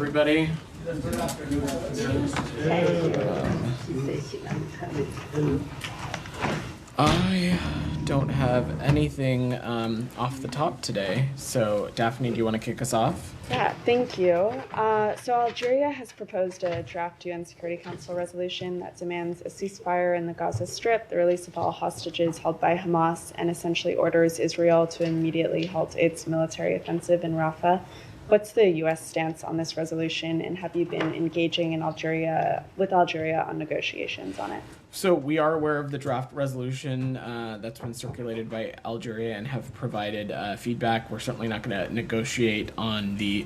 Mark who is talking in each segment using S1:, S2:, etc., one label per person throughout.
S1: everybody. I don't have anything off the top today, so Daphne, do you want to kick us off?
S2: Yeah, thank you. So Algeria has proposed a draft UN Security Council resolution that demands a ceasefire in the Gaza Strip, the release of all hostages held by Hamas, and essentially orders Israel to immediately halt its military offensive in Rafah. What's the U.S. stance on this resolution, and have you been engaging with Algeria on negotiations on it?
S1: So we are aware of the draft resolution that's been circulated by Algeria and have provided feedback. We're certainly not going to negotiate on the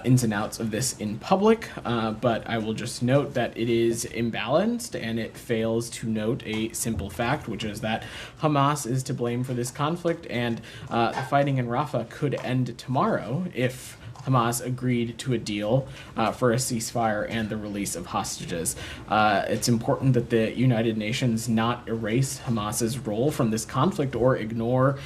S1: ins and outs of this in public, but I will just note that it is imbalanced and it fails to note a simple fact, which is that Hamas is to blame for this conflict, and the fighting in Rafah could end tomorrow if Hamas agreed to a deal for a ceasefire and the release of hostages. It's important that the United Nations not erase Hamas's role from this conflict or ignore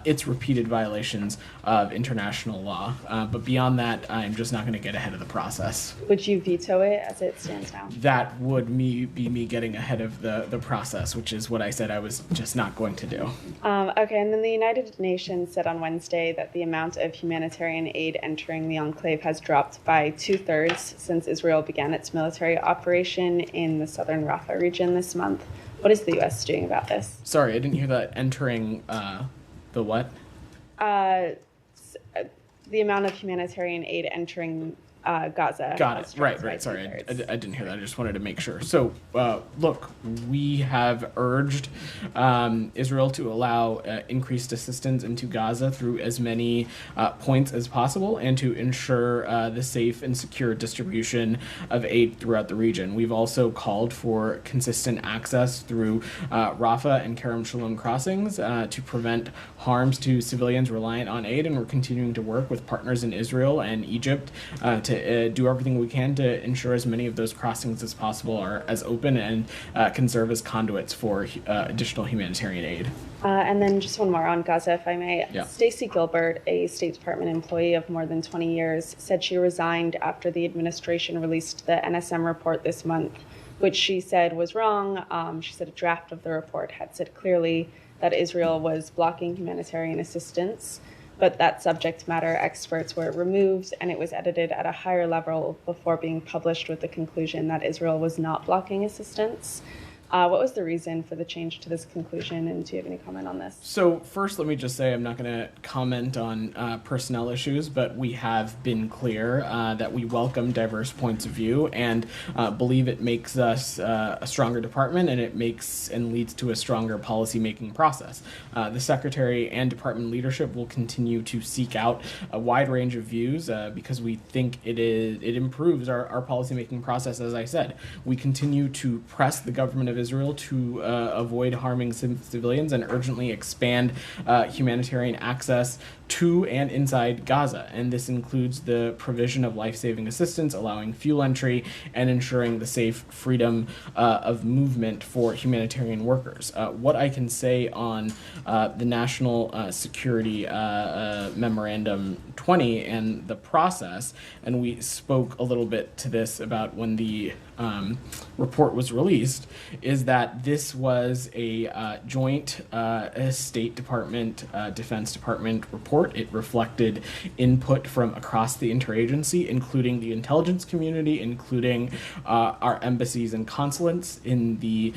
S1: its repeated violations of international law. But beyond that, I'm just not going to get ahead of the process.
S2: Would you veto it as it stands now?
S1: That would be me getting ahead of the process, which is what I said I was just not going to do.
S2: Okay, and then the United Nations said on Wednesday that the amount of humanitarian aid entering the enclave has dropped by 2/3 since Israel began its military operation in the southern Rafah region this month. What is the U.S. doing about this?
S1: Sorry, I didn't hear that. Entering the what?
S2: The amount of humanitarian aid entering Gaza.
S1: Got it. Right. Sorry, I didn't hear that. I just wanted to make sure. So, look, we have urged Israel to allow increased assistance into Gaza through as many points as possible and to ensure the safe and secure distribution of aid throughout the region. We've also called for consistent access through Rafah and Kerem Shalom crossings to prevent harms to civilians reliant on aid, and we're continuing to work with partners in Israel and Egypt to do everything we can to ensure as many of those crossings as possible are as open and can serve as conduits for additional humanitarian aid.
S2: And then just one more on Gaza, if I may.
S1: Yeah.
S2: Stacey Gilbert, a State Department employee of more than 20 years, said she resigned after the administration released the NSM report this month, which she said was wrong. She said a draft of the report had said clearly that Israel was blocking humanitarian assistance, but that subject matter experts were removed and it was edited at a higher level before being published with the conclusion that Israel was not blocking assistance. What was the reason for the change to this conclusion, and do you have any comment on this?
S1: So first, let me just say I'm not going to comment on personnel issues, but we have been clear that we welcome diverse points of view and believe it makes us a stronger department, and it makes and leads to a stronger policy-making process. The Secretary and department leadership will continue to seek out a wide range of views because we think it improves our policy-making process. As I said, we continue to press the government of Israel to avoid harming civilians and urgently expand humanitarian access to and inside Gaza. And this includes the provision of life-saving assistance, allowing fuel entry, and ensuring the safe freedom of movement for humanitarian workers. What I can say on the National Security Memorandum 20 and the process, and we spoke a little bit to this about when the report was released, is that this was a joint State Department, Defense Department report. It reflected input from across the interagency, including the intelligence community, including our embassies and consulates in the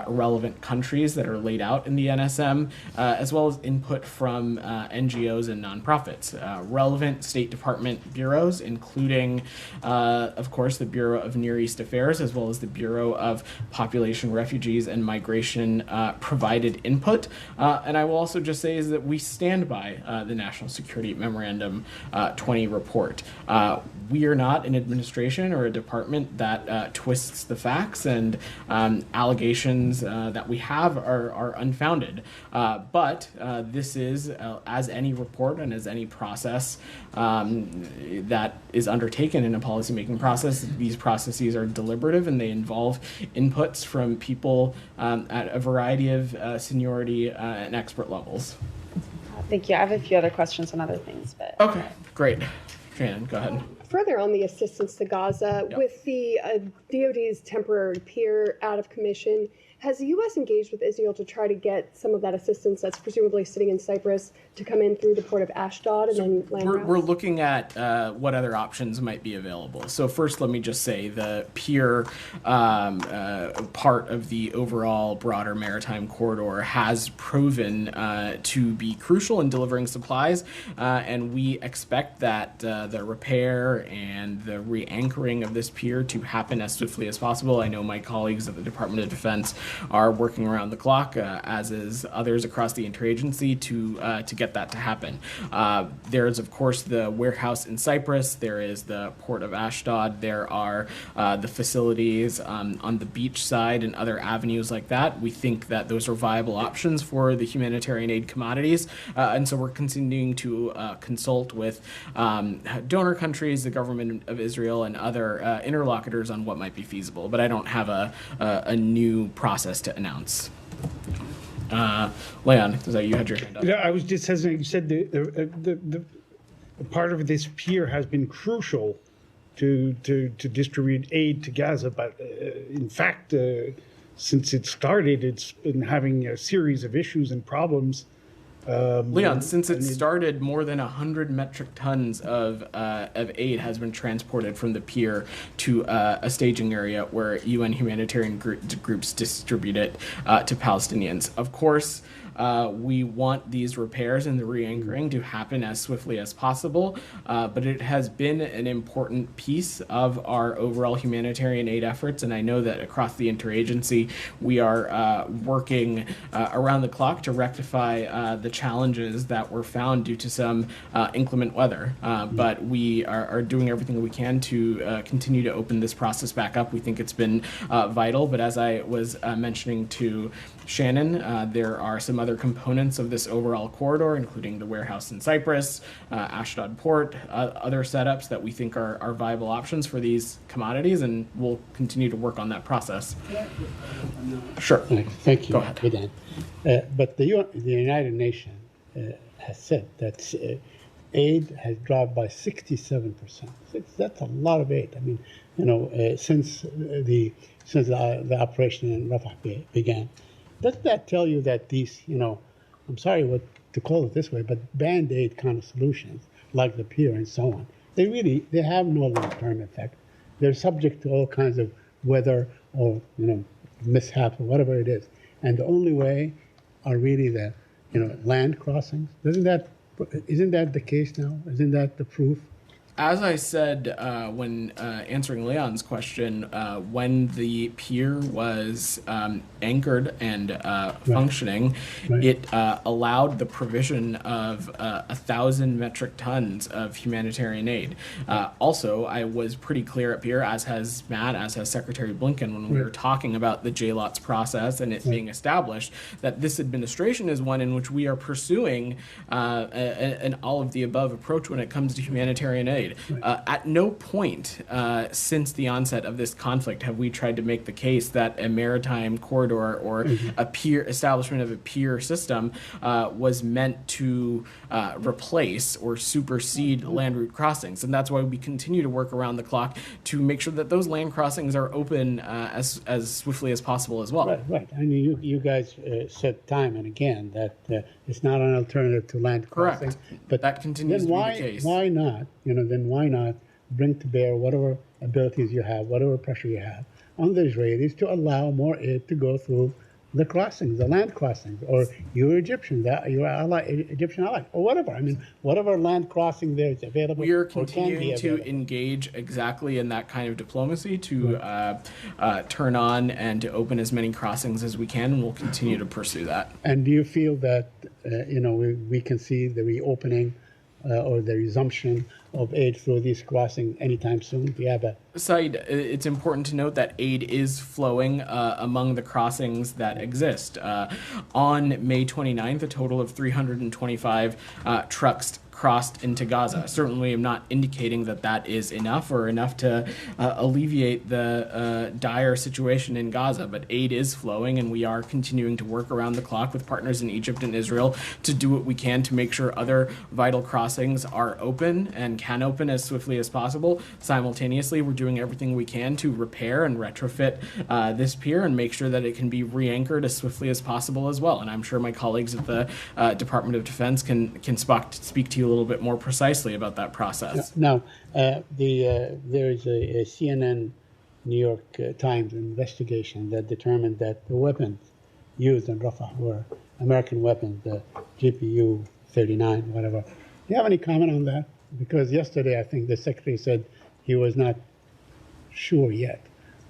S1: relevant countries that are laid out in the NSM, as well as input from NGOs and nonprofits. Relevant State Department bureaus, including, of course, the Bureau of Near East Affairs, as well as the Bureau of Population, Refugees, and Migration, provided input. And I will also just say is that we stand by the National Security Memorandum 20 report. We are not an administration or a department that twists the facts, and allegations that we have are unfounded. But this is, as any report and as any process that is undertaken in a policymaking process, these processes are deliberative and they involve inputs from people at a variety of seniority and expert levels.
S2: Thank you. I have a few other questions on other things, but
S1: okay, great. Shannon, go ahead.
S3: further on the assistance to Gaza,
S1: Yep.
S3: with the DoD's temporary pier out of commission, has the U.S. engaged with Israel to try to get some of that assistance that's presumably sitting in Cyprus to come in through the port of Ashdod and then land routes?
S1: We're looking at what other options might be available. So first, let me just say the pier part of the overall broader maritime corridor has proven to be crucial in delivering supplies, and we expect that the repair and the re-anchoring of this pier to happen as swiftly as possible. I know my colleagues at the Department of Defense are working around the clock, as is others across the interagency, to get that to happen. There is, of course, the warehouse in Cyprus. There is the port of Ashdod. There are the facilities on the beach side and other avenues like that. We think that those are viable options for the humanitarian aid commodities, and so we're continuing to consult with donor countries, the government of Israel, and other interlocutors on what might be feasible. But I don't have a new process to announce. Leon, is that you had your hand up?
S4: Yeah, I was just hesitant. You said the part of this pier has been crucial to distribute aid to Gaza, but in fact, since it started, it's been having a series of issues and problems.
S1: Leon, since it started, more than 100 metric tons of aid has been transported from the pier to a staging area where UN humanitarian groups distribute it to Palestinians. Of course, we want these repairs and the re-anchoring to happen as swiftly as possible, but it has been an important piece of our overall humanitarian aid efforts, and I know that across the interagency we are working around the clock to rectify the challenges that were found due to some inclement weather. But we are doing everything we can to continue to open this process back up. We think it's been vital, but as I was mentioning to Shannon, there are some other components of this overall corridor, including the warehouse in Cyprus, Ashdod Port, other setups that we think are viable options for these commodities, and we'll continue to work on that process. Sure.
S5: Thank you.
S1: Go ahead.
S5: Bidan. But the United Nations has said that aid has dropped by 67%. That's a lot of aid. I mean, since the operation in Rafah began. Doesn't that tell you that these, I'm sorry to call it this way, but Band-Aid kind of solutions, like the pier and so on, they have no long-term effect. They're subject to all kinds of weather or, mishaps or whatever it is. And the only way are really the, land crossings. Isn't that the case now? Isn't that the proof?
S1: As I said when answering Leon's question, when the pier was anchored and functioning, it allowed the provision of 1,000 metric tons of humanitarian aid. Also, I was pretty clear up here, as has Matt, as has Secretary Blinken, when we were talking about the JLOTS process and it being established, that this administration is one in which we are pursuing an all-of-the-above approach when it comes to humanitarian aid. At no point since the onset of this conflict have we tried to make the case that a maritime corridor or a pier establishment of a pier system was meant to replace or supersede land route crossings, and that's why we continue to work around the clock to make sure that those land crossings are open as swiftly as possible as well.
S5: Right. I mean, you guys said time and again that it's not an alternative to land crossing.
S1: Correct.
S5: But
S1: that continues to be the case.
S5: Why not? Then why not bring to bear whatever abilities you have, whatever pressure you have on the Israelis to allow more aid to go through the crossings, the land crossings, or your Egyptians, your Egyptian ally, or whatever. I mean, whatever land crossing there is available.
S1: We are
S5: or can be
S1: continuing to
S5: available.
S1: engage exactly in that kind of diplomacy to turn on and to open as many crossings as we can, and we'll continue to pursue that.
S5: And do you feel that we can see the reopening or the resumption of aid through these crossings anytime soon? Do you have a
S1: Said, it's important to note that aid is flowing among the crossings that exist. On May 29th, a total of 325 trucks crossed into Gaza. Certainly, I'm not indicating that that is enough or enough to alleviate the dire situation in Gaza, but aid is flowing, and we are continuing to work around the clock with partners in Egypt and Israel to do what we can to make sure other vital crossings are open and can open as swiftly as possible. Simultaneously, we're doing everything we can to repair and retrofit this pier and make sure that it can be re-anchored as swiftly as possible as well. And I'm sure my colleagues at the Department of Defense can speak to you a little bit more precisely about that process.
S5: Now, there is a CNN New York Times investigation that determined that the weapons used in Rafah were American weapons, the GPU 39, whatever. Do you have any comment on that? Because yesterday, I think the secretary said he was not sure yet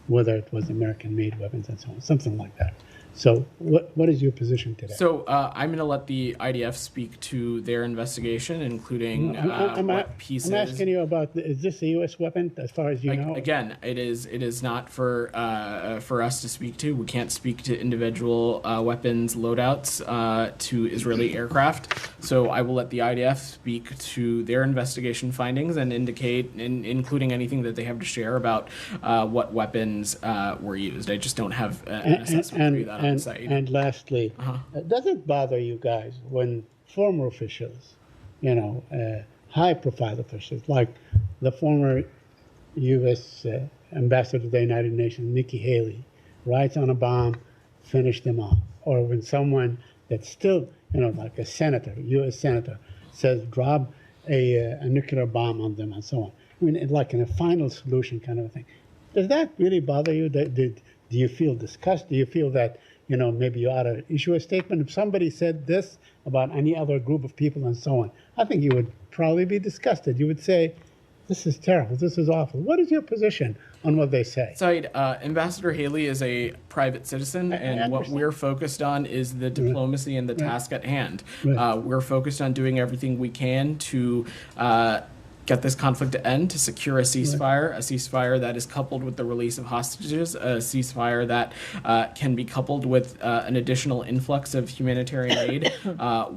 S5: whether it was American-made weapons and so on, something like that. So what is your position today?
S1: So I'm going to let the IDF speak to their investigation, including what pieces.
S5: I'm asking you about, is this a U.S. weapon as far as you know?
S1: Again, it is not for us to speak to. We can't speak to individual weapons loadouts to Israeli aircraft. So I will let the IDF speak to their investigation findings and indicate, including anything that they have to share about what weapons were used. I just don't have an assessment for you that.
S5: And lastly, does it bother you guys when former officials, high-profile officials, like the former U.S. ambassador to the United Nations, Nikki Haley, writes on a bomb, finish them off? Or when someone that's still, like a senator, U.S. senator, says drop a nuclear bomb on them and so on. I mean, like in a final solution kind of a thing. Does that really bother you? Do you feel disgust? Do you feel that, maybe you ought to issue a statement? If somebody said this about any other group of people and so on, I think you would probably be disgusted. You would say, this is terrible, this is awful. What is your position on what they say?
S1: Saeed, Ambassador Haley is a private citizen, and what we're focused on is the diplomacy and the task at hand. We're focused on doing everything we can to get this conflict to end, to secure a ceasefire that is coupled with the release of hostages, a ceasefire that can be coupled with an additional influx of humanitarian aid,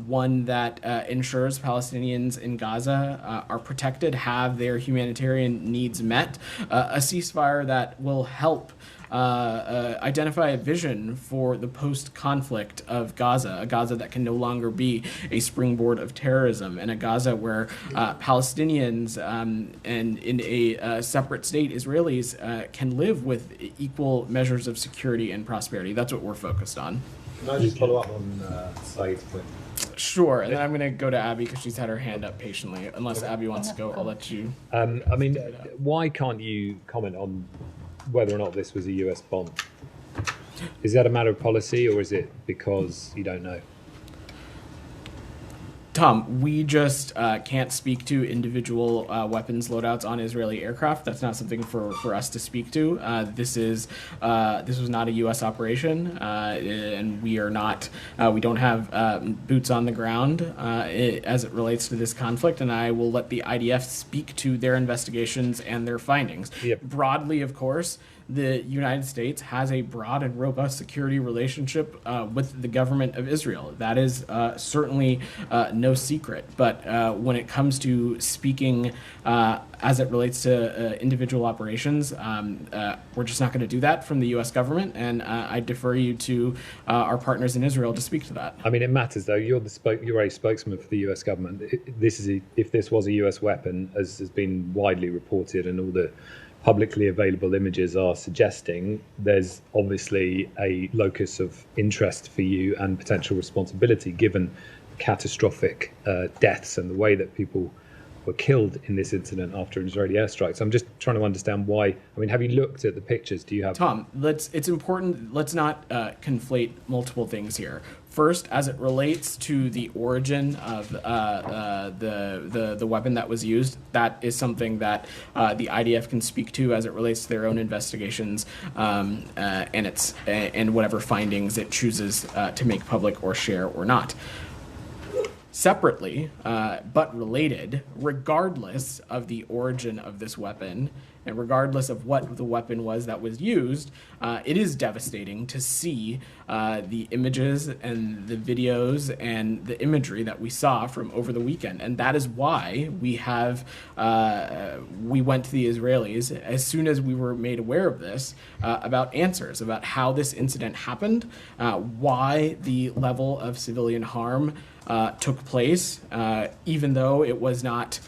S1: one that ensures Palestinians in Gaza are protected, have their humanitarian needs met, a ceasefire that will help identify a vision for the post-conflict of Gaza, a Gaza that can no longer be a springboard of terrorism, and a Gaza where Palestinians and in a separate state, Israelis can live with equal measures of security and prosperity. That's what we're focused on.
S6: Can I just follow up on Saeed's point?
S1: Sure, and then I'm going to go to Abby because she's had her hand up patiently. Unless Abby wants to go, I'll let you.
S6: Why can't you comment on whether or not this was a US bomb? Is that a matter of policy, or is it because you don't know?
S1: Tom, we just can't speak to individual weapons loadouts on Israeli aircraft. That's not something for us to speak to. This was not a U.S. operation, and we are not. We don't have boots on the ground as it relates to this conflict. And I will let the IDF speak to their investigations and their findings.
S6: Yep.
S1: Broadly, of course, the United States has a broad and robust security relationship with the government of Israel. That is certainly no secret. But when it comes to speaking as it relates to individual operations, we're just not going to do that from the U.S. government. And I defer you to our partners in Israel to speak to that.
S6: I mean, it matters, though. You're a spokesman for the U.S. government. If this was a U.S. weapon, as has been widely reported, and all the publicly available images are suggesting, there's obviously a locus of interest for you and potential responsibility given catastrophic deaths and the way that people were killed in this incident after Israeli airstrikes. I'm just trying to understand why. I mean, have you looked at the pictures? Do you have...
S1: Tom, it's important. Let's not conflate multiple things here. First, as it relates to the origin of the weapon that was used, that is something that the IDF can speak to as it relates to their own investigations and whatever findings it chooses to make public or share or not. Separately, but related, regardless of the origin of this weapon, and regardless of what the weapon was that was used, it is devastating to see the images and the videos and the imagery that we saw from over the weekend. And that is why we went to the Israelis as soon as we were made aware of this about answers about how this incident happened, why the level of civilian harm took place, even though it was not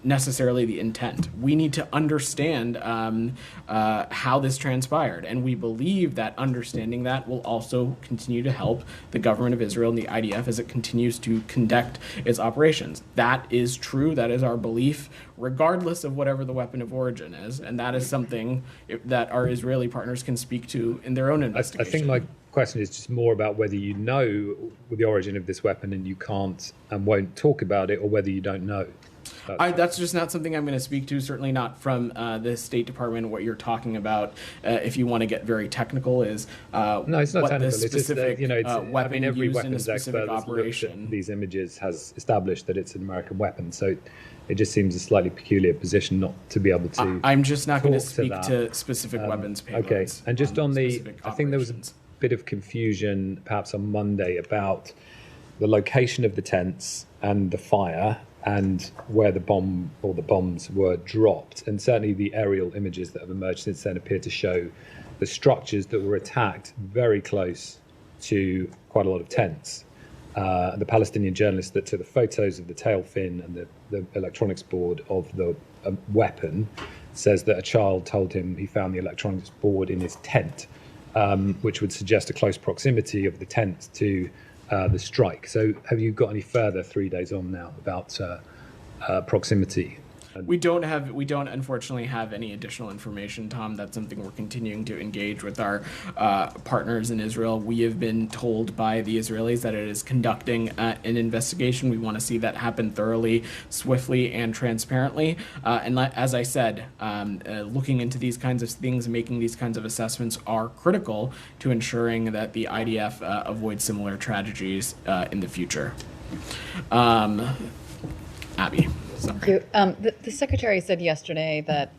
S1: necessarily the intent. We need to understand how this transpired, and we believe that understanding that will also continue to help the government of Israel and the IDF as it continues to conduct its operations. That is true. That is our belief, regardless of whatever the weapon of origin is, and that is something that our Israeli partners can speak to in their own investigation.
S6: I think my question is just more about whether you know the origin of this weapon and you can't and won't talk about it, or whether you don't know.
S1: That's just not something I'm going to speak to, certainly not from the State Department. What you're talking about, if you want to get very technical, is
S6: no, it's not
S1: what
S6: technical.
S1: the specific weapon
S6: every
S1: used in a
S6: weapons
S1: specific
S6: expert
S1: operation.
S6: These images has established that it's an American weapon. So it just seems a slightly peculiar position not to be able to.
S1: I'm just not going to
S6: talk
S1: speak
S6: that.
S1: to specific weapons payloads.
S6: Okay, and just on the,
S1: specific
S6: I think there was a
S1: operations.
S6: bit of confusion perhaps on Monday about the location of the tents and the fire and where the bomb or the bombs were dropped. And certainly the aerial images that have emerged since then appear to show the structures that were attacked very close to quite a lot of tents. The Palestinian journalist that took the photos of the tail fin and the electronics board of the weapon says that a child told him he found the electronics board in his tent, which would suggest a close proximity of the tent to the strike. So have you got any further 3 days on now about proximity?
S1: We don't unfortunately have any additional information, Tom. That's something we're continuing to engage with our partners in Israel. We have been told by the Israelis that it is conducting an investigation. We want to see that happen thoroughly, swiftly, and transparently. And as I said, looking into these kinds of things and making these kinds of assessments are critical to ensuring that the IDF avoids similar tragedies in the future. Abby.
S7: Thank you. The Secretary said yesterday that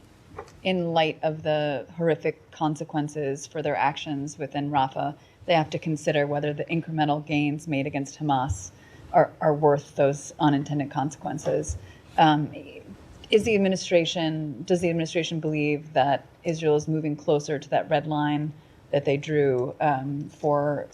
S7: in light of the horrific consequences for their actions within Rafah, they have to consider whether the incremental gains made against Hamas are worth those unintended consequences. Does the administration believe that Israel is moving closer to that red line that they drew for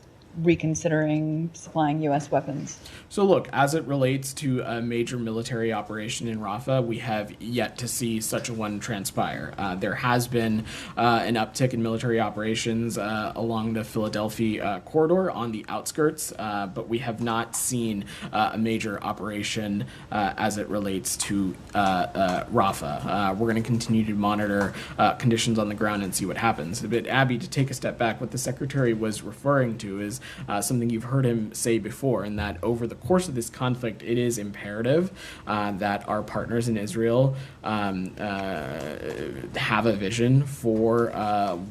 S7: reconsidering supplying U.S. weapons?
S1: So look, as it relates to a major military operation in Rafah, we have yet to see such a one transpire. There has been an uptick in military operations along the Philadelphia corridor on the outskirts, but we have not seen a major operation as it relates to Rafah. We're going to continue to monitor conditions on the ground and see what happens. But Abby, to take a step back, what the Secretary was referring to is something you've heard him say before, and that over the course of this conflict, it is imperative that our partners in Israel have a vision for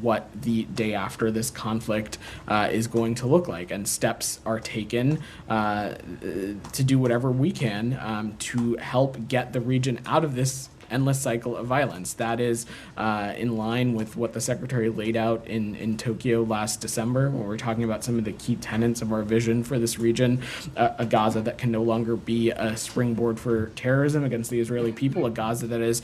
S1: what the day after this conflict is going to look like, and steps are taken to do whatever we can to help get the region out of this endless cycle of violence. That is in line with what the Secretary laid out in Tokyo last December, when we're talking about some of the key tenets of our vision for this region, a Gaza that can no longer be a springboard for terrorism against the Israeli people, a Gaza that is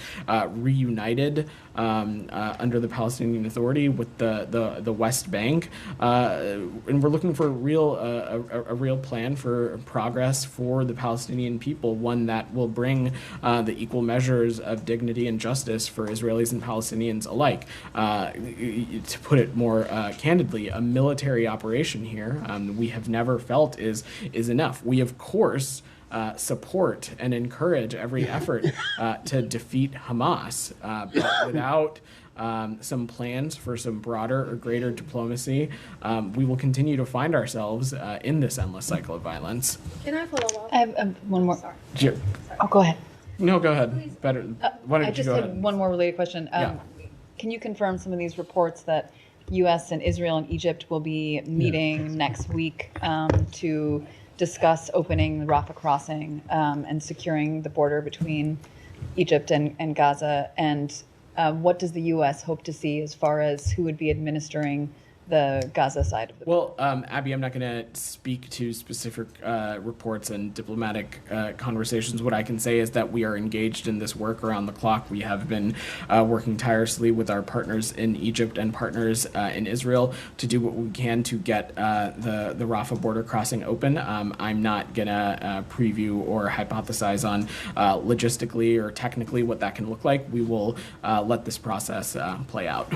S1: reunited under the Palestinian Authority with the West Bank, and we're looking for a real plan for progress for the Palestinian people, one that will bring the equal measures of dignity and justice for Israelis and Palestinians alike. To put it more candidly, a military operation here we have never felt is enough. We of course support and encourage every effort to defeat Hamas, but without some plans for some broader or greater diplomacy, we will continue to find ourselves in this endless cycle of violence.
S3: Can I follow up?
S7: I have one more.
S1: Sure.
S7: Oh, go ahead.
S1: No, go ahead. Better. Why don't
S7: I
S1: you
S7: just
S1: go
S7: had
S1: ahead?
S7: one more related question.
S1: Yeah.
S7: Can you confirm some of these reports that U.S. and Israel and Egypt will be meeting next week to discuss opening the Rafah crossing and securing the border between Egypt and Gaza? And what does the U.S. hope to see as far as who would be administering the Gaza side of the
S1: Well, Abby, I'm not going to speak to specific reports and diplomatic conversations. What I can say is that we are engaged in this work around the clock. We have been working tirelessly with our partners in Egypt and partners in Israel to do what we can to get the Rafah border crossing open. I'm not going to preview or hypothesize on logistically or technically what that can look like. We will let this process play out.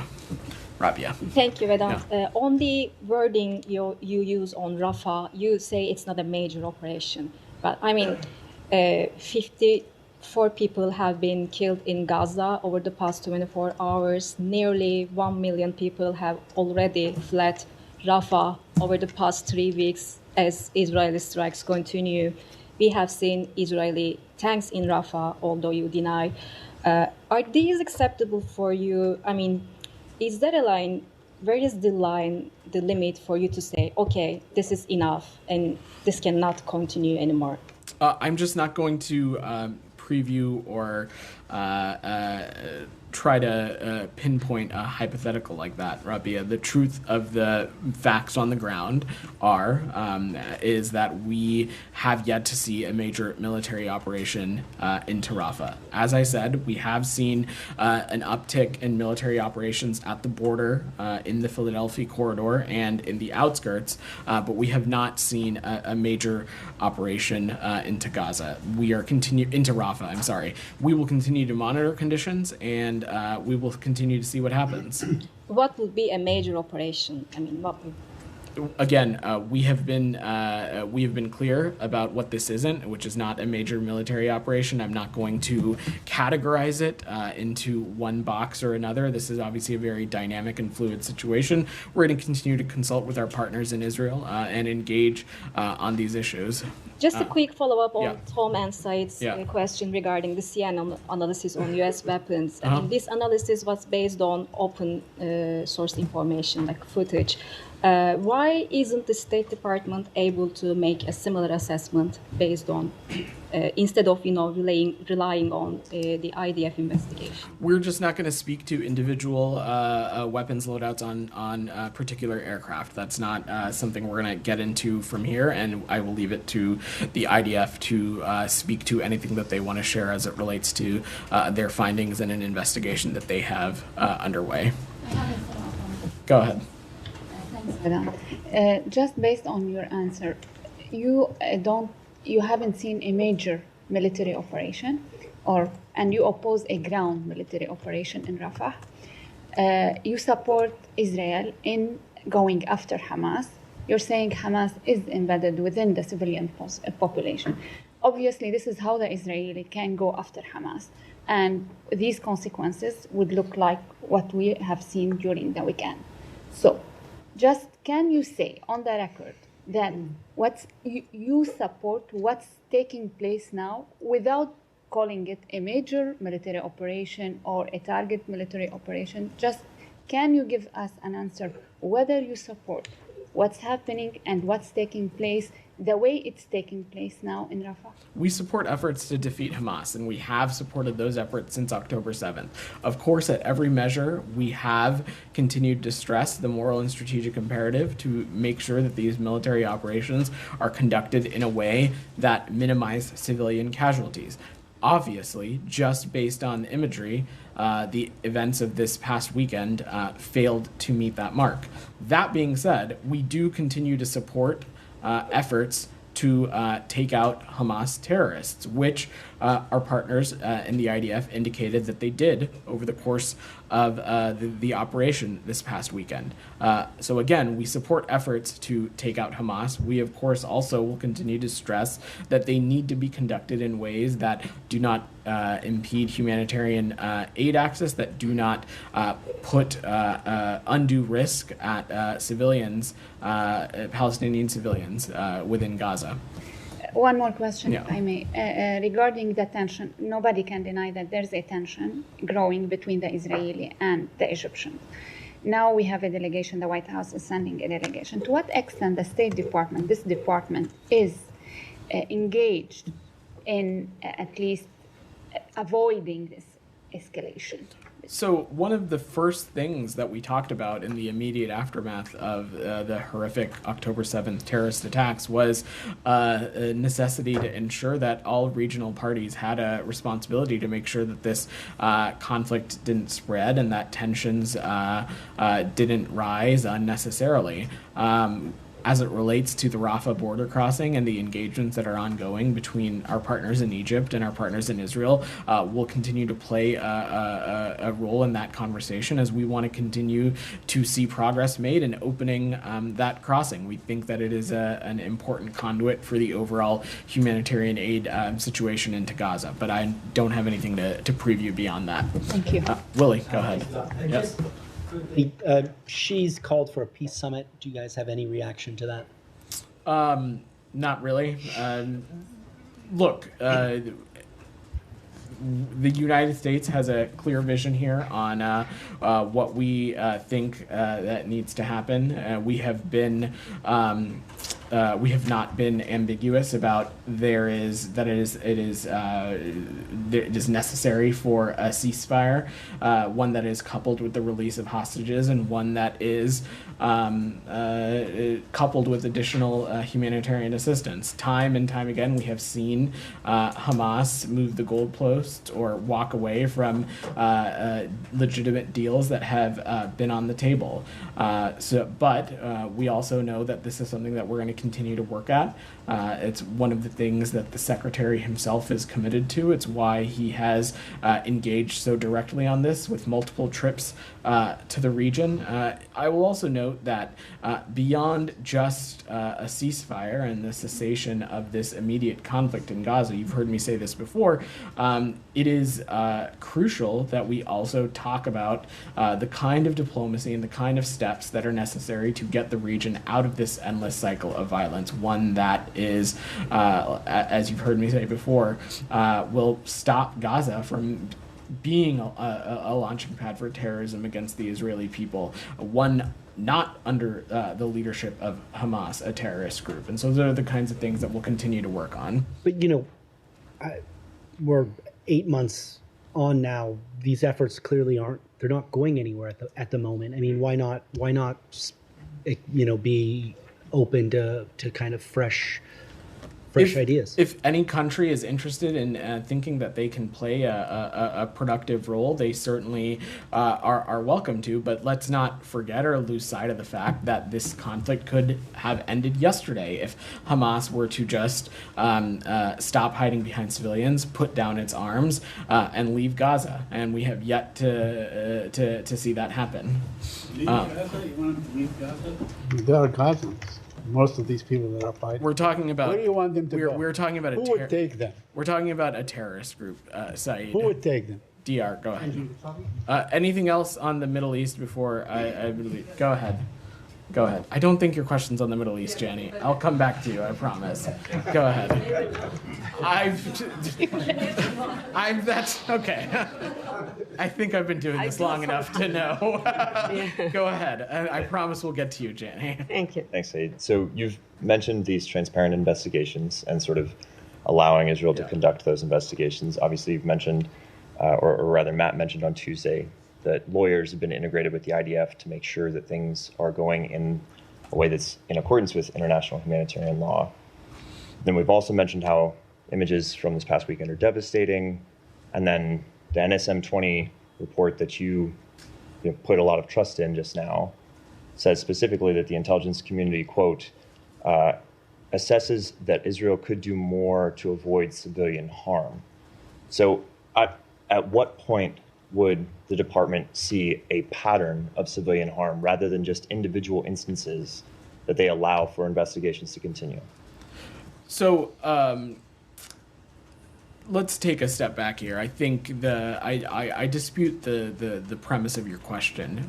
S1: Rabia.
S8: Thank you, Vedant.
S1: Yeah.
S8: On the wording you use on Rafah, you say it's not a major operation. But I mean, 54 people have been killed in Gaza over the past 24 hours. Nearly 1 million people have already fled Rafah over the past 3 weeks as Israeli strikes continue. We have seen Israeli tanks in Rafah, although you deny. Are these acceptable for you? I mean, is there a line, where is the line, the limit for you to say, okay, this is enough and this cannot continue anymore?
S1: I'm just not going to preview or try to pinpoint a hypothetical like that, Rabia. The truth of the facts on the ground is that we have yet to see a major military operation into Rafah. As I said, we have seen an uptick in military operations at the border, in the Philadelphia corridor, and in the outskirts, but we have not seen a major operation into Gaza. Into Rafah, I'm sorry. We will continue to monitor conditions, and we will continue to see what happens.
S8: What would be a major operation? I mean, what would...
S1: Again, we have been clear about what this isn't, which is not a major military operation. I'm not going to categorize it into one box or another. This is obviously a very dynamic and fluid situation. We're going to continue to consult with our partners in Israel and engage on these issues.
S8: Just a quick follow-up on
S1: yeah.
S8: Tom and Said's question regarding the CNN analysis on U.S. weapons. I mean, this analysis was based on open source information, like footage. Why isn't the State Department able to make a similar assessment based on, instead of relying on the IDF investigation?
S1: We're just not going to speak to individual weapons loadouts on particular aircraft. That's not something we're going to get into from here, and I will leave it to the IDF to speak to anything that they want to share as it relates to their findings in an investigation that they have underway. Go ahead.
S9: Just based on your answer, you haven't seen a major military operation, and you oppose a ground military operation in Rafah. You support Israel in going after Hamas. You're saying Hamas is embedded within the civilian population. Obviously, this is how the Israeli can go after Hamas, and these consequences would look like what we have seen during the weekend. So, just can you say on the record that you support what's taking place now without calling it a major military operation or a target military operation? Just can you give us an answer whether you support what's happening and what's taking place the way it's taking place now in Rafah?
S1: We support efforts to defeat Hamas, and we have supported those efforts since October 7th. Of course, at every measure, we have continued to stress the moral and strategic imperative to make sure that these military operations are conducted in a way that minimize civilian casualties. Obviously, just based on the imagery, the events of this past weekend failed to meet that mark. That being said, we do continue to support efforts to take out Hamas terrorists, which our partners in the IDF indicated that they did over the course of the operation this past weekend. So again, we support efforts to take out Hamas. We, of course, also will continue to stress that they need to be conducted in ways that do not impede humanitarian aid access, that do not put undue risk at civilians, Palestinian civilians within Gaza.
S9: One more question, if I may. Regarding the tension, nobody can deny that there's a tension growing between the Israeli and the Egyptians. Now we have a delegation, the White House is sending a delegation. To what extent the State Department, this department, is engaged in at least avoiding this escalation?
S1: So one of the first things that we talked about in the immediate aftermath of the horrific October 7th terrorist attacks was a necessity to ensure that all regional parties had a responsibility to make sure that this conflict didn't spread and that tensions didn't rise unnecessarily. As it relates to the Rafah border crossing and the engagements that are ongoing between our partners in Egypt and our partners in Israel, will continue to play a role in that conversation as we want to continue to see progress made in opening that crossing. We think that it is an important conduit for the overall humanitarian aid situation into Gaza, but I don't have anything to preview beyond that.
S7: Thank you.
S1: Willie, go ahead. Yes.
S10: She's called for a peace summit. Do you guys have any reaction to that?
S1: Not really. Look, the United States has a clear vision here on what we think that needs to happen. We have not been ambiguous about it is necessary for a ceasefire, one that is coupled with the release of hostages, and one that is coupled with additional humanitarian assistance. Time and time again, we have seen Hamas move the goalpost or walk away from legitimate deals that have been on the table. But we also know that this is something that we're going to continue to work at. It's one of the things that the Secretary himself is committed to. It's why he has engaged so directly on this with multiple trips to the region. I will also note that beyond just a ceasefire and the cessation of this immediate conflict in Gaza, you've heard me say this before, it is crucial that we also talk about the kind of diplomacy and the kind of steps that are necessary to get the region out of this endless cycle of violence, one that is, as you've heard me say before, will stop Gaza from being a launching pad for terrorism against the Israeli people, one not under the leadership of Hamas, a terrorist group. And so those are the kinds of things that we'll continue to work on.
S10: But, we're 8 months on now. These efforts clearly they're not going anywhere at the moment. I mean, why not, be open to kind of fresh ideas?
S1: If any country is interested in thinking that they can play a productive role, they certainly are welcome to. But let's not forget or lose sight of the fact that this conflict could have ended yesterday if Hamas were to just stop hiding behind civilians, put down its arms, and leave Gaza. And we have yet to see that happen.
S5: Leave Gaza? You want them to leave Gaza? They are Gazans. Most of these people that are fighting.
S1: We're talking about.
S5: Where do you want them to go?
S1: We're talking about
S5: who would take them?
S1: We're talking about a terrorist group, Saeed.
S5: Who would take them?
S1: DR, go ahead. Anything else on the Middle East before I go ahead? Go ahead. I don't think your question's on the Middle East, Jenny. I'll come back to you, I promise. Go ahead. That's okay. I think I've been doing this long enough to know. Go ahead. I promise we'll get to you, Jenny.
S11: Thank you.
S12: Thanks, Saeed. So you've mentioned these transparent investigations and sort of allowing Israel to conduct those investigations. Obviously, you've mentioned, or rather Matt mentioned on Tuesday, that lawyers have been integrated with the IDF to make sure that things are going in a way that's in accordance with international humanitarian law. Then we've also mentioned how images from this past weekend are devastating. And then the NSM-20 report that you put a lot of trust in just now says specifically that the intelligence community, quote, assesses that Israel could do more to avoid civilian harm. So at what point would the department see a pattern of civilian harm rather than just individual instances that they allow for investigations to continue?
S1: So let's take a step back here. I think I dispute the premise of your question.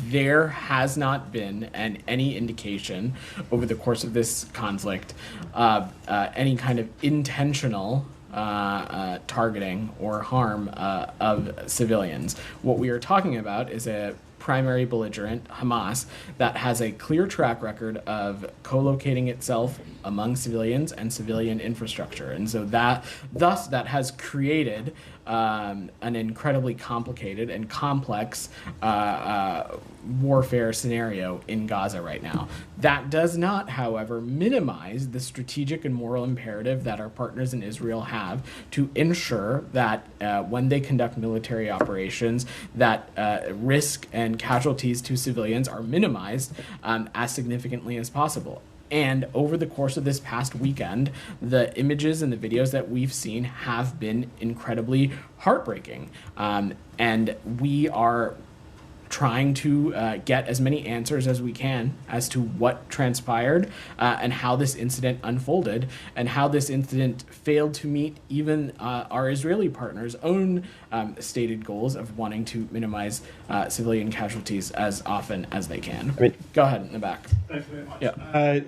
S1: There has not been any indication over the course of this conflict any kind of intentional targeting or harm of civilians. What we are talking about is a primary belligerent, Hamas, that has a clear track record of co-locating itself among civilians and civilian infrastructure. And so that has created an incredibly complicated and complex warfare scenario in Gaza right now. That does not, however, minimize the strategic and moral imperative that our partners in Israel have to ensure that when they conduct military operations, that risk and casualties to civilians are minimized as significantly as possible. And over the course of this past weekend, the images and the videos that we've seen have been incredibly heartbreaking. And we are trying to get as many answers as we can as to what transpired and how this incident unfolded and how this incident failed to meet even our Israeli partners' own stated goals of wanting to minimize civilian casualties as often as they can. Go ahead in the back.
S11: Thanks very much.
S1: Yeah.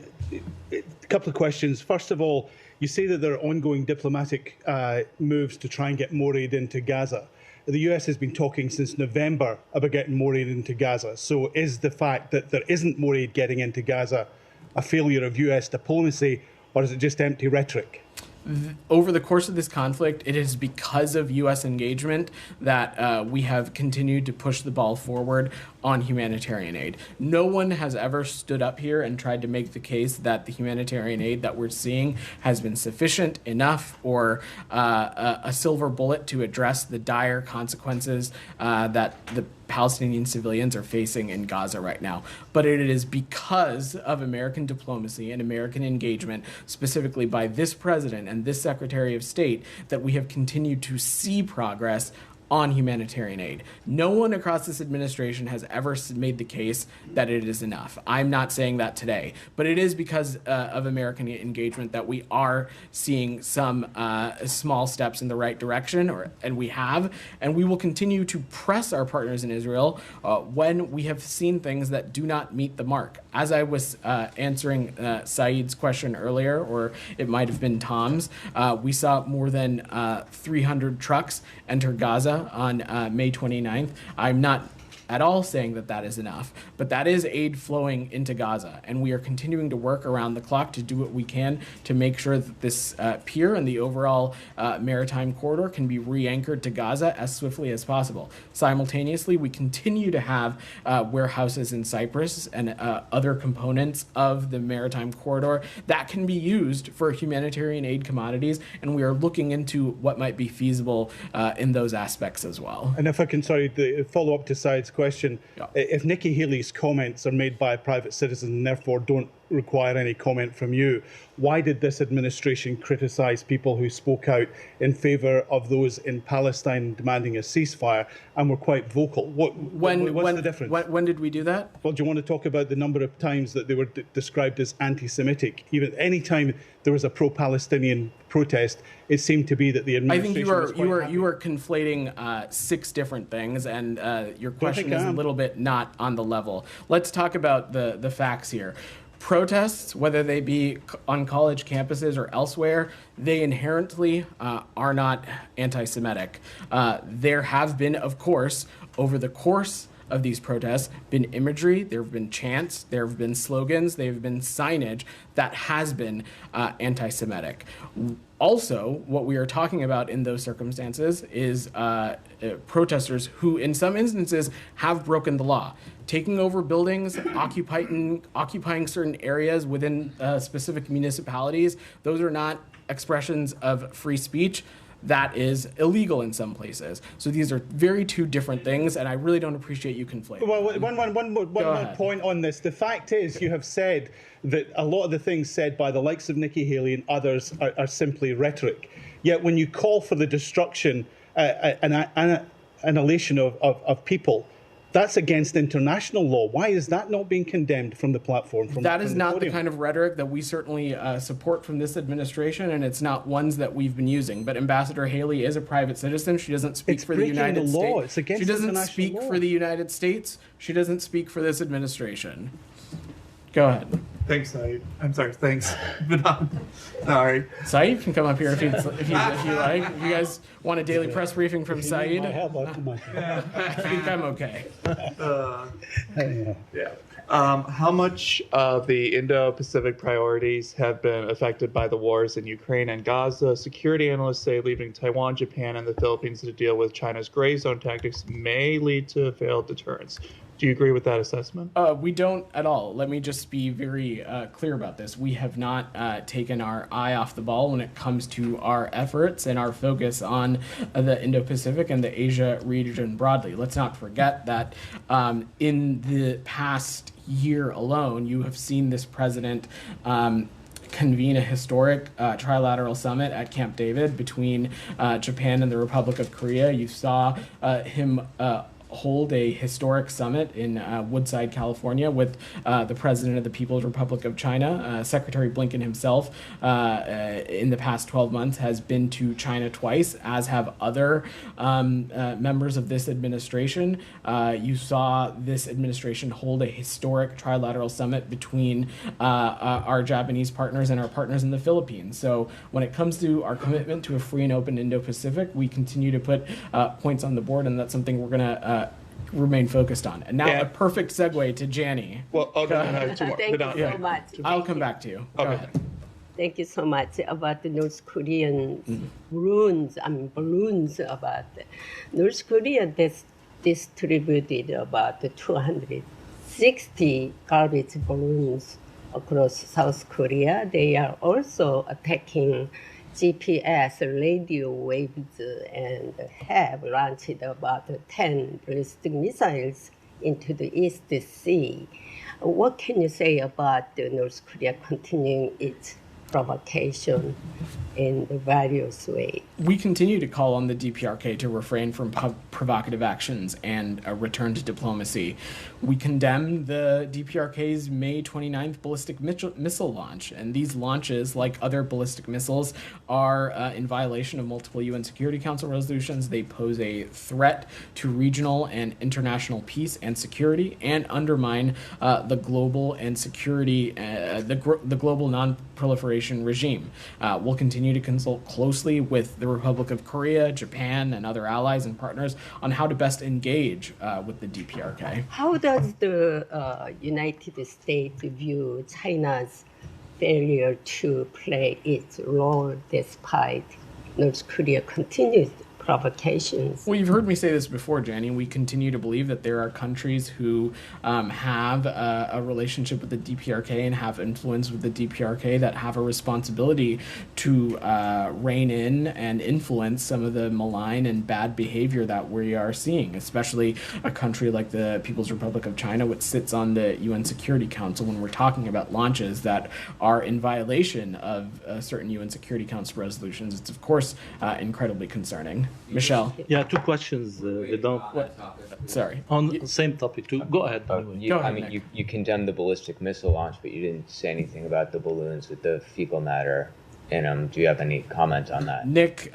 S11: A couple of questions. First of all, you say that there are ongoing diplomatic moves to try and get more aid into Gaza. The US has been talking since November about getting more aid into Gaza. So is the fact that there isn't more aid getting into Gaza a failure of US diplomacy, or is it just empty rhetoric?
S1: Over the course of this conflict, it is because of U.S. engagement that we have continued to push the ball forward on humanitarian aid. No one has ever stood up here and tried to make the case that the humanitarian aid that we're seeing has been sufficient enough or a silver bullet to address the dire consequences that the Palestinian civilians are facing in Gaza right now. But it is because of American diplomacy and American engagement, specifically by this president and this Secretary of State, that we have continued to see progress on humanitarian aid. No one across this administration has ever made the case that it is enough. I'm not saying that today, but it is because of American engagement that we are seeing some small steps in the right direction, and we will continue to press our partners in Israel when we have seen things that do not meet the mark. As I was answering Saeed's question earlier, or it might have been Tom's, we saw more than 300 trucks enter Gaza on May 29th. I'm not at all saying that that is enough, but that is aid flowing into Gaza, and we are continuing to work around the clock to do what we can to make sure that this pier and the overall maritime corridor can be re-anchored to Gaza as swiftly as possible. Simultaneously, we continue to have warehouses in Cyprus and other components of the maritime corridor that can be used for humanitarian aid commodities, and we are looking into what might be feasible in those aspects as well.
S11: And if I can, follow up to Saeed's question, if Nikki Haley's comments are made by a private citizen and therefore don't require any comment from you, why did this administration criticize people who spoke out in favor of those in Palestine demanding a ceasefire and were quite vocal? What's the difference?
S1: When did we do that?
S11: Well, do you want to talk about the number of times that they were described as anti-Semitic? Even any time there was a pro-Palestinian protest, it seemed to be that the administration
S1: I think you are conflating 6 different things, and your question is a little bit not on the level. Let's talk about the facts here. Protests, whether they be on college campuses or elsewhere, they inherently are not anti-Semitic. There have been, of course, over the course of these protests, been imagery, there have been chants, there have been slogans, there have been signage that has been anti-Semitic. Also, what we are talking about in those circumstances is protesters who, in some instances, have broken the law, taking over buildings, occupying certain areas within specific municipalities. Those are not expressions of free speech. That is illegal in some places. So these are two different things, and I really don't appreciate you conflating.
S11: Well, one more point on this. The fact is, you have said that a lot of the things said by the likes of Nikki Haley and others are simply rhetoric. Yet when you call for the destruction, annihilation of people, that's against international law. Why is that not being condemned from the platform?
S1: That is not the kind of rhetoric that we certainly support from this administration, and it's not ones that we've been using. But Ambassador Haley is a private citizen. She doesn't speak for the United States.
S11: It's against
S1: she doesn't
S11: international
S1: speak
S11: law.
S1: for the United States. She doesn't speak for this administration. Go ahead.
S13: Thanks, Saeed. I'm sorry. Thanks, Vinod. Sorry.
S1: Saeed can come up here if you like. If you guys want a daily press briefing from Saeed, I think I'm okay.
S13: Yeah. How much of the Indo-Pacific priorities have been affected by the wars in Ukraine and Gaza? Security analysts say leaving Taiwan, Japan, and the Philippines to deal with China's gray zone tactics may lead to failed deterrence. Do you agree with that assessment?
S1: We don't at all. Let me just be very clear about this. We have not taken our eye off the ball when it comes to our efforts and our focus on the Indo-Pacific and the Asia region broadly. Let's not forget that in the past year alone, you have seen this president convene a historic trilateral summit at Camp David between Japan and the Republic of Korea. You saw him hold a historic summit in Woodside, California, with the president of the People's Republic of China. Secretary Blinken himself, in the past 12 months, has been to China twice, as have other members of this administration. You saw this administration hold a historic trilateral summit between our Japanese partners and our partners in the Philippines. So when it comes to our commitment to a free and open Indo-Pacific, we continue to put points on the board, and that's something we're going to remain focused on. And now a perfect segue to Jani.
S13: Well, no, two more.
S14: Thank you so much.
S1: I'll come back to you. Go ahead.
S14: Thank you so much about the North Korean balloons about North Korea distributed about 260 garbage balloons across South Korea. They are also attacking GPS radio waves and have launched about 10 ballistic missiles into the East Sea. What can you say about North Korea continuing its provocation in the various ways?
S1: We continue to call on the DPRK to refrain from provocative actions and a return to diplomacy. We condemn the DPRK's May 29th ballistic missile launch, and these launches, like other ballistic missiles, are in violation of multiple UN Security Council resolutions. They pose a threat to regional and international peace and security, and undermine the global and security, the global non-proliferation regime. We'll continue to consult closely with the Republic of Korea, Japan, and other allies and partners on how to best engage with the DPRK.
S14: How does the United States view China's failure to play its role despite North Korea continued provocations?
S1: Well, you've heard me say this before, Jenny. We continue to believe that there are countries who have a relationship with the DPRK and have influence with the DPRK that have a responsibility to rein in and influence some of the malign and bad behavior that we are seeing, especially a country like the People's Republic of China, which sits on the UN Security Council. When we're talking about launches that are in violation of certain UN Security Council resolutions, it's of course incredibly concerning. Michelle.
S15: Yeah, two questions.
S1: Sorry.
S15: On the same topic, too. Go ahead.
S16: You condemned the ballistic missile launch, but you didn't say anything about the balloons with the fecal matter in them. Do you have any comment on that?
S1: Nick,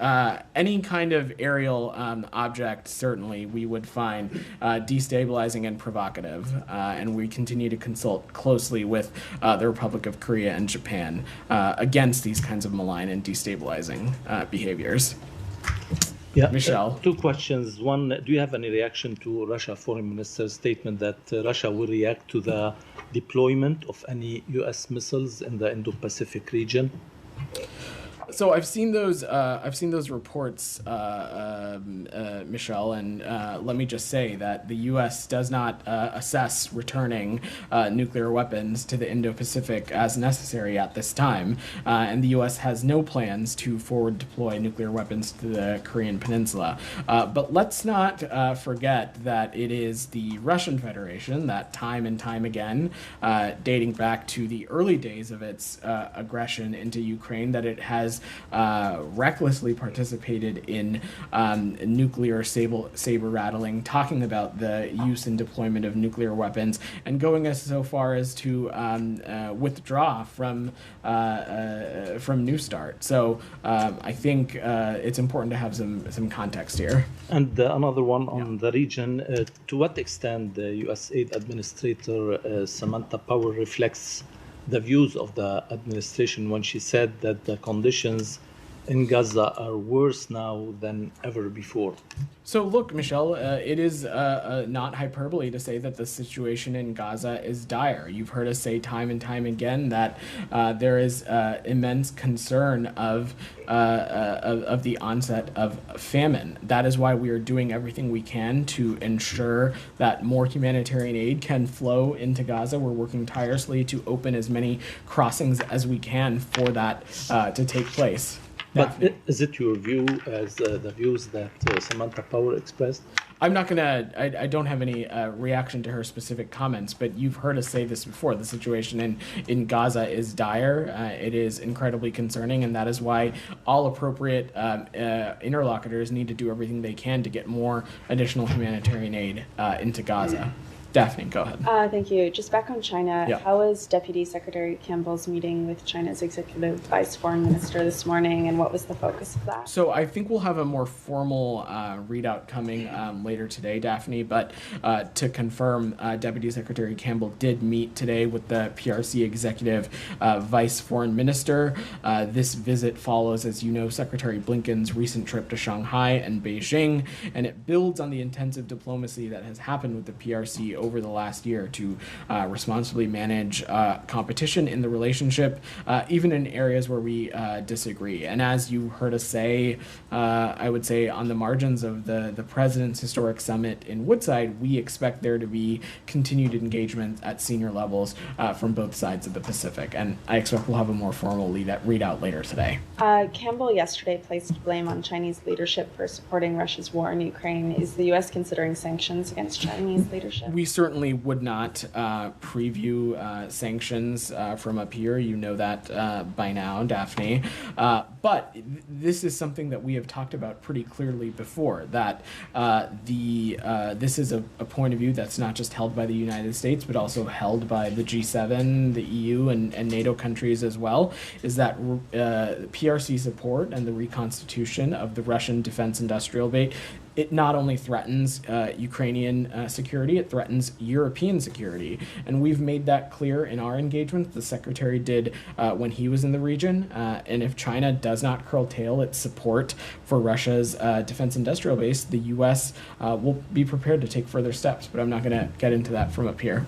S1: any kind of aerial object, certainly, we would find destabilizing and provocative. And we continue to consult closely with the Republic of Korea and Japan against these kinds of malign and destabilizing behaviors.
S15: Yeah,
S1: Michelle.
S15: Two questions. One, do you have any reaction to Russia Foreign Minister's statement that Russia will react to the deployment of any U.S. missiles in the Indo-Pacific region?
S1: So I've seen those reports, Michelle, and let me just say that the U.S. does not assess returning nuclear weapons to the Indo-Pacific as necessary at this time, and the U.S. has no plans to forward deploy nuclear weapons to the Korean Peninsula. But let's not forget that it is the Russian Federation that time and time again, dating back to the early days of its aggression into Ukraine, that it has recklessly participated in nuclear saber rattling, talking about the use and deployment of nuclear weapons, and going as so far as to withdraw from New START. So I think it's important to have some context here.
S15: And another one on the region. To what extent the U.S. aid administrator Samantha Power reflects the views of the administration when she said that the conditions in Gaza are worse now than ever before.
S1: So look, Michelle, it is not hyperbole to say that the situation in Gaza is dire. You've heard us say time and time again that there is immense concern of the onset of famine. That is why we are doing everything we can to ensure that more humanitarian aid can flow into Gaza. We're working tirelessly to open as many crossings as we can for that to take place.
S15: But is it your view as the views that Samantha Power expressed?
S1: I'm not gonna. I don't have any reaction to her specific comments, but you've heard us say this before. The situation in Gaza is dire. It is incredibly concerning, and that is why all appropriate interlocutors need to do everything they can to get more additional humanitarian aid into Gaza. Daphne, go ahead.
S2: Thank you. Just back on China,
S1: Yeah.
S2: how was Deputy Secretary Campbell's meeting with China's Executive Vice Foreign Minister this morning, and what was the focus of that?
S1: So I think we'll have a more formal readout coming later today, Daphne. But to confirm, Deputy Secretary Campbell did meet today with the PRC Executive Vice Foreign Minister. This visit follows, as you know, Secretary Blinken's recent trip to Shanghai and Beijing, and it builds on the intensive diplomacy that has happened with the PRC over the last year to responsibly manage competition in the relationship, even in areas where we disagree. And as you heard us say, I would say on the margins of the President's historic summit in Woodside, we expect there to be continued engagement at senior levels from both sides of the Pacific. And I expect we'll have a more formal readout later today.
S2: Campbell yesterday placed blame on Chinese leadership for supporting Russia's war in Ukraine. Is the U.S. considering sanctions against Chinese leadership?
S1: We certainly would not preview sanctions from up here. You know that by now, Daphne. But this is something that we have talked about pretty clearly before, that this is a point of view that's not just held by the United States, but also held by the G7, the EU, and NATO countries as well, is that PRC support and the reconstitution of the Russian defense industrial base, it not only threatens Ukrainian security, it threatens European security. And we've made that clear in our engagement. The Secretary did when he was in the region. And if China does not curtail its support for Russia's defense industrial base, the U.S. Will be prepared to take further steps. But I'm not going to get into that from up here.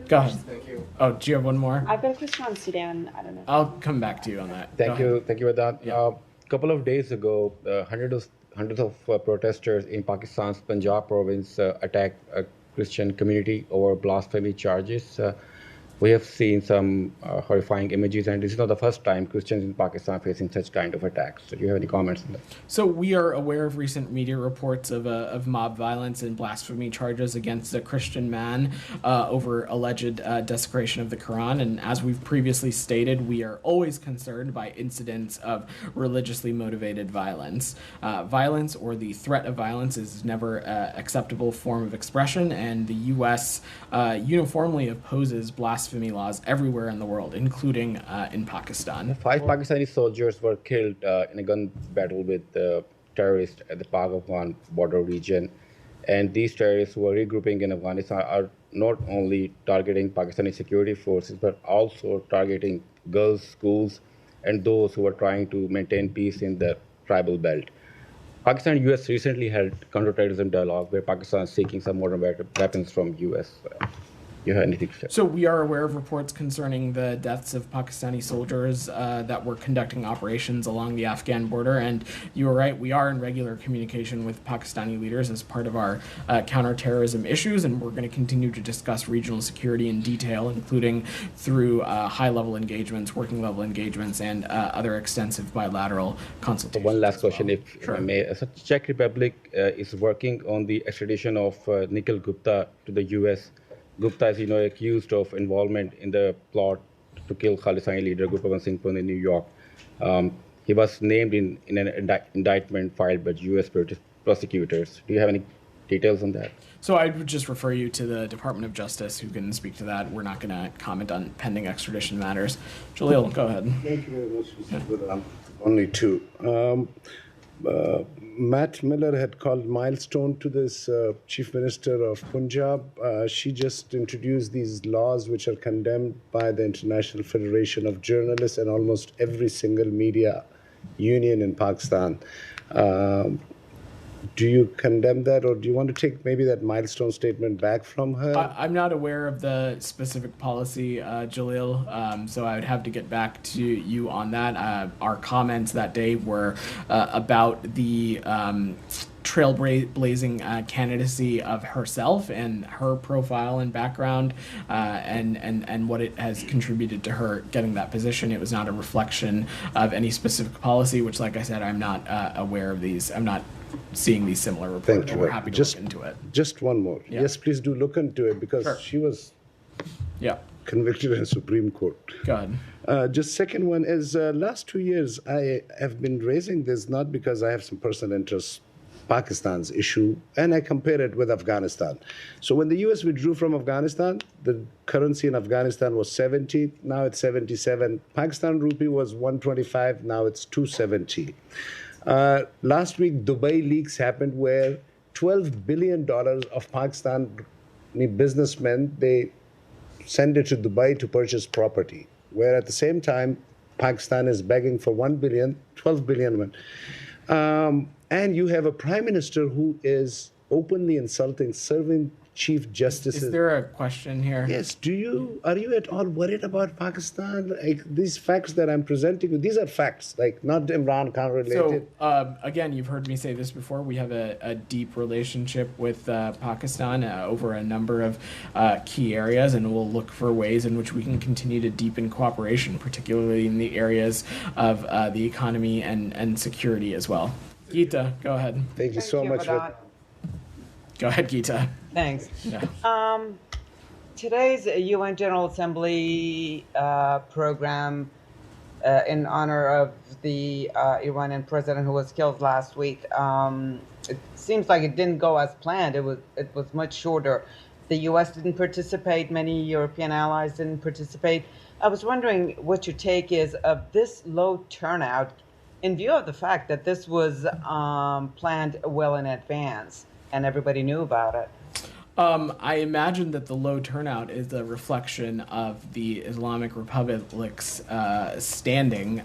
S1: Go ahead. Thank you. Oh, do you have one more?
S2: I've got a question on Sudan. I don't know.
S1: I'll come back to you on that.
S17: Thank you, Vedant. A couple of days ago, hundreds of protesters in Pakistan's Punjab province attacked a Christian community over blasphemy charges. We have seen some horrifying images, and this is not the first time Christians in Pakistan are facing such kind of attacks. So do you have any comments on that?
S1: So we are aware of recent media reports of mob violence and blasphemy charges against a Christian man over alleged desecration of the Quran. And as we've previously stated, we are always concerned by incidents of religiously motivated violence. Violence or the threat of violence is never an acceptable form of expression, and the U.S. Uniformly opposes blasphemy laws everywhere in the world, including in Pakistan.
S17: 5 Pakistani soldiers were killed in a gun battle with terrorists at the Pak-Afghan border region. And these terrorists who are regrouping in Afghanistan are not only targeting Pakistani security forces, but also targeting girls' schools and those who are trying to maintain peace in the tribal belt. Pakistan and U.S. recently held counterterrorism dialogue where Pakistan is seeking some modern weapons from U.S. You have anything to say?
S1: So we are aware of reports concerning the deaths of Pakistani soldiers that were conducting operations along the Afghan border, and you are right, we are in regular communication with Pakistani leaders as part of our counterterrorism issues, and we're going to continue to discuss regional security in detail, including through high-level engagements, working-level engagements, and other extensive bilateral consultations.
S17: One last question, if I may. So Czech Republic is working on the extradition of Nikhil Gupta to the U.S. Gupta is, accused of involvement in the plot to kill Khalistani leader Gurpatwant Singh Pannu in New York. He was named in an indictment filed by U.S. prosecutors. Do you have any details on that?
S1: So I would just refer you to the Department of Justice, who can speak to that. We're not going to comment on pending extradition matters. Jalil, go ahead.
S18: Thank you very much, Mr. Vedant. Only two. Matt Miller had called milestone to this Chief Minister of Punjab. She just introduced these laws which are condemned by the International Federation of Journalists and almost every single media union in Pakistan. Do you condemn that, or do you want to take maybe that milestone statement back from her?
S1: I'm not aware of the specific policy, Jalil, so I would have to get back to you on that. Our comments that day were about the trailblazing candidacy of herself and her profile and background, and what it has contributed to her getting that position. It was not a reflection of any specific policy, which, like I said, I'm not aware of these. I'm not seeing these similar reports.
S18: Thank you.
S1: We're happy to look into it.
S18: Just one more.
S1: Yeah.
S18: Yes, please do look into it, because she was convicted in Supreme Court.
S1: Go ahead.
S18: Just second one is, last 2 years I have been raising this not because I have some personal interest, Pakistan's issue, and I compare it with Afghanistan. So when the US withdrew from Afghanistan, the currency in Afghanistan was 70, now it's 77. Pakistan rupee was 125, now it's 270. Last week, Dubai leaks happened where $12 billion of Pakistan businessmen, they send it to Dubai to purchase property, where at the same time, Pakistan is begging for 1 billion, 12 billion. And you have a prime minister who is openly insulting serving chief justices.
S1: Is there a question here?
S18: Yes. Are you at all worried about Pakistan? Like, these facts that I'm presenting you, these are facts, like not Imran Khan related.
S1: So, again, you've heard me say this before. We have a deep relationship with Pakistan over a number of key areas, and we'll look for ways in which we can continue to deepen cooperation, particularly in the areas of the economy and security as well. Geeta, go ahead.
S18: Thank you so much.
S1: Go ahead, Geeta.
S19: Thanks.
S1: Yeah.
S19: Today's UN General Assembly program in honor of the Iranian president who was killed last week. It seems like it didn't go as planned. It was much shorter. The U.S. didn't participate. Many European allies didn't participate. I was wondering what your take is of this low turnout in view of the fact that this was planned well in advance and everybody knew about it.
S1: I imagine that the low turnout is a reflection of the Islamic Republic's standing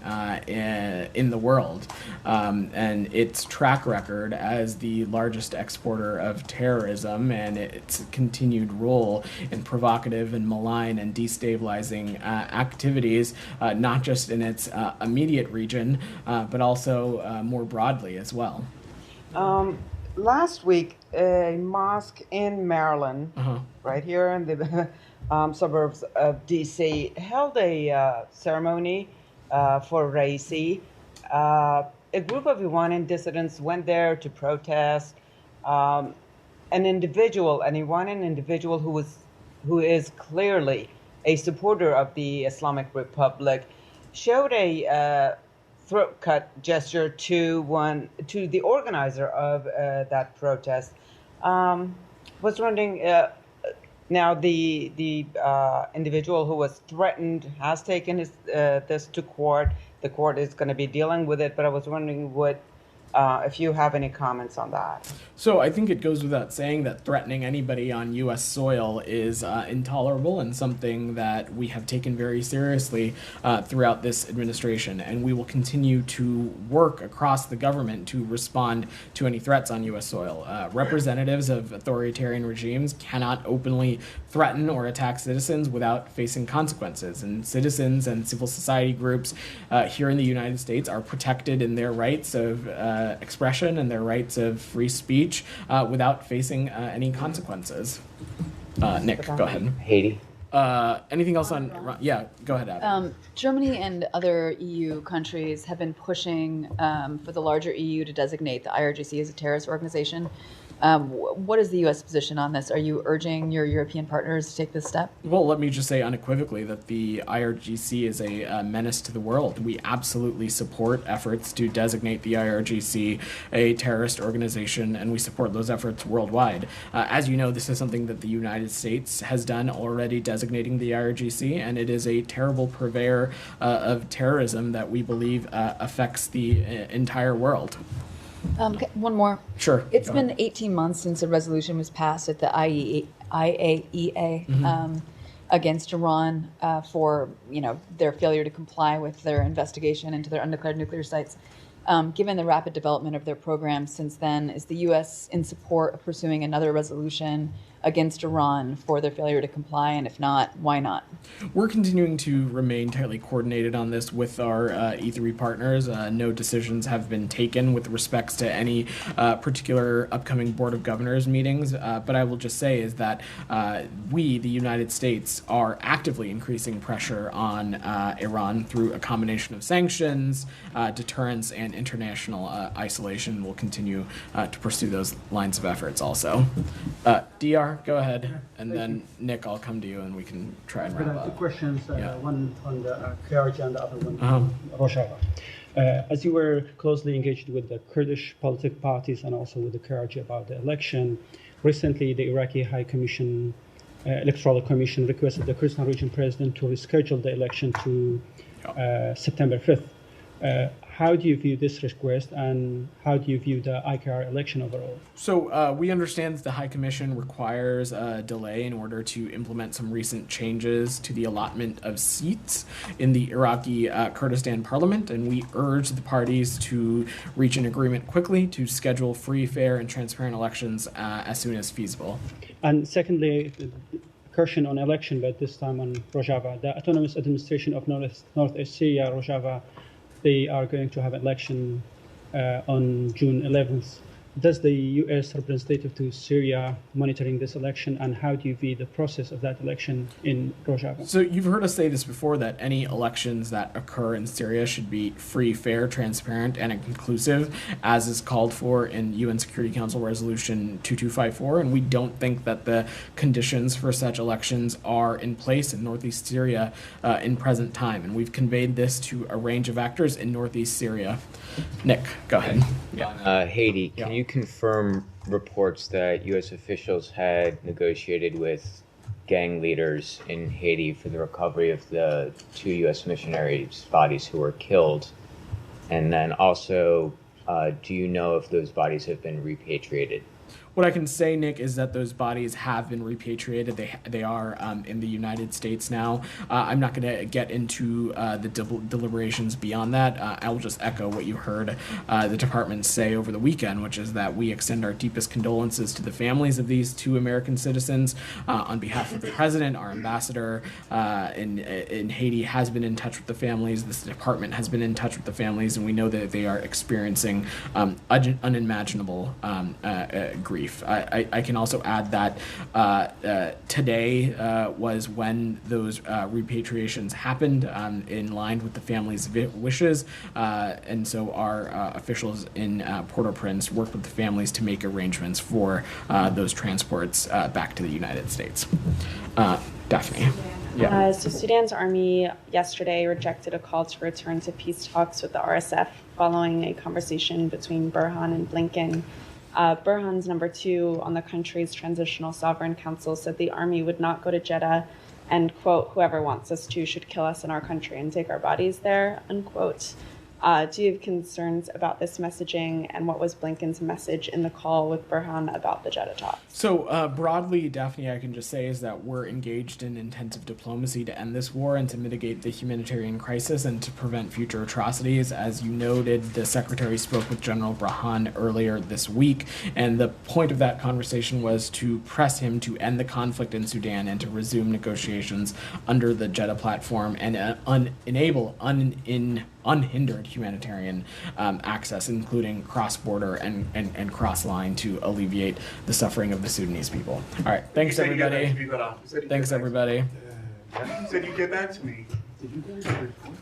S1: in the world and its track record as the largest exporter of terrorism and its continued role in provocative and malign and destabilizing activities, not just in its immediate region, but also more broadly as well.
S19: Last week, a mosque in Maryland, right here in the suburbs of D.C., held a ceremony for Raisi. A group of Iranian dissidents went there to protest. An Iranian individual who is clearly a supporter of the Islamic Republic, showed a throat cut gesture to the organizer of that protest. Was wondering, now the individual who was threatened has taken this to court. The court is going to be dealing with it, but I was wondering if you have any comments on that.
S1: So I think it goes without saying that threatening anybody on U.S. soil is intolerable and something that we have taken very seriously throughout this administration. And we will continue to work across the government to respond to any threats on U.S. soil. Representatives of authoritarian regimes cannot openly threaten or attack citizens without facing consequences. And citizens and civil society groups here in the United States are protected in their rights of expression and their rights of free speech without facing any consequences. Nick, go ahead.
S16: Haiti.
S1: Anything else on? Yeah, go ahead, Abby.
S7: Germany and other EU countries have been pushing for the larger EU to designate the IRGC as a terrorist organization. What is the U.S. position on this? Are you urging your European partners to take this step?
S1: Well, let me just say unequivocally that the IRGC is a menace to the world. We absolutely support efforts to designate the IRGC a terrorist organization, and we support those efforts worldwide. As you know, this is something that the United States has done already, designating the IRGC, and it is a terrible purveyor of terrorism that we believe affects the entire world.
S7: One more.
S1: Sure.
S7: It's
S1: Go
S7: been
S1: ahead.
S7: 18 months since a resolution was passed at the IAEA against Iran for their failure to comply with their investigation into their undeclared nuclear sites. Given the rapid development of their program since then, is the U.S. in support of pursuing another resolution against Iran for their failure to comply? And if not, why not?
S1: We're continuing to remain tightly coordinated on this with our E3 partners. No decisions have been taken with respects to any particular upcoming Board of Governors meetings. But I will just say is that we, the United States, are actively increasing pressure on Iran through a combination of sanctions, deterrence, and international isolation. We'll continue to pursue those lines of efforts also. DR, go ahead, and then Nick, I'll come to you and we can try and wrap
S20: Two
S1: up.
S20: questions,
S1: Yeah.
S20: one on the KRG and the other one on Rojava. As you were closely engaged with the Kurdish political parties and also with the KRG about the election, recently the Iraqi High Commission, Electoral Commission requested the Kurdistan Region President to reschedule the election to September 5th. How do you view this request, and how do you view the IKR election overall?
S1: So we understand that the High Commission requires a delay in order to implement some recent changes to the allotment of seats in the Iraqi Kurdistan parliament, and we urge the parties to reach an agreement quickly to schedule free, fair, and transparent elections as soon as feasible.
S20: And secondly, question on election, but this time on Rojava. The Autonomous Administration of Northeast Syria, Rojava, they are going to have an election on June 11th. Does the U.S. representative to Syria monitoring this election, and how do you view the process of that election in Rojava?
S1: So you've heard us say this before, that any elections that occur in Syria should be free, fair, transparent, and inclusive, as is called for in UN Security Council Resolution 2254, and we don't think that the conditions for such elections are in place in Northeast Syria in present time, and we've conveyed this to a range of actors in Northeast Syria. Nick, go ahead.
S16: On Haiti, can you confirm reports that U.S. officials had negotiated with gang leaders in Haiti for the recovery of the 2 U.S. missionaries' bodies who were killed? And then also, do you know if those bodies have been repatriated?
S1: What I can say, Nick, is that those bodies have been repatriated. They are in the United States now. I'm not going to get into the deliberations beyond that. I will just echo what you heard the department say over the weekend, which is that we extend our deepest condolences to the families of these 2 American citizens. On behalf of the president, our ambassador in Haiti has been in touch with the families. This department has been in touch with the families, and we know that they are experiencing unimaginable grief. I can also add that today was when those repatriations happened in line with the family's wishes, and so our officials in Port-au-Prince worked with the families to make arrangements for those transports back to the United States. Daphne. Yeah.
S2: So Sudan's army yesterday rejected a call to return to peace talks with the RSF following a conversation between Burhan and Blinken. Burhan's number 2 on the country's Transitional Sovereign Council said the army would not go to Jeddah and, quote, whoever wants us to should kill us in our country and take our bodies there, unquote. Do you have concerns about this messaging, and what was Blinken's message in the call with Burhan about the Jeddah talks?
S1: So broadly, Daphne, I can just say is that we're engaged in intensive diplomacy to end this war and to mitigate the humanitarian crisis and to prevent future atrocities. As you noted, the Secretary spoke with General Burhan earlier this week, and the point of that conversation was to press him to end the conflict in Sudan and to resume negotiations under the Jeddah platform and enable unhindered humanitarian access, including cross-border and cross-line, to alleviate the suffering of the Sudanese people. All right, thanks everybody. Thanks everybody.
S11: You said you'd get back to me. Did you guys report